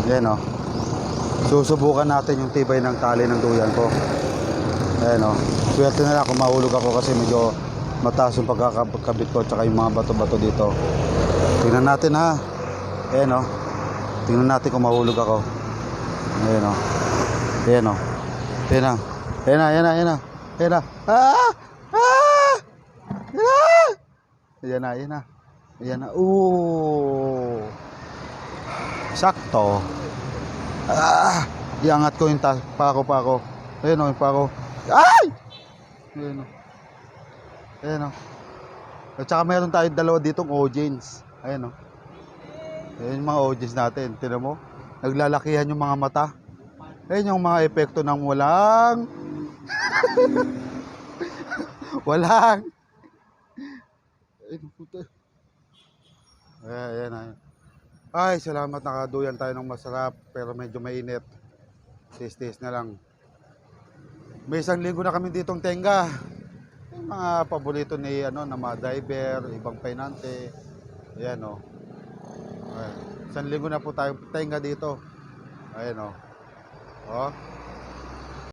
Ayan o. Susubukan natin yung tibay ng tali ng duyan ko. Ayan o. Swerte na lang kung mahulog ako kasi medyo mataas yung pagkakabit ko tsaka yung mga bato-bato dito. Tingnan natin ha. Ayan o. Tingnan natin kung mahulog ako. Ayan o. Ayan o. Ayan na. Ayan na, ayan na, ayan na. Ayan na. Ah! Ah! Ayan na! Ayan na, ayan na. Ayan na. Ooh! Sakto. Ah! Iangat ko yung pako. Ayan o, yung pako. Ay! Ayan o. Ayan o. At saka meron tayong dalawa ditong audience. Ayan o. Ayan yung mga audience natin. Tignan mo. Naglalakihan yung mga mata. Ayan yung mga epekto ng walang. Ay, puta. Ayan, ayan. Ay, salamat nakaduyan tayo ng masarap. Pero medyo mainit. Tis-tis na lang. May 1 linggo na kami ditong tenga. Yung mga paborito ni na mga diver, ibang painante. Ayan o. Ayan. 1 linggo na po tayo tenga dito. Ayan o. Oh.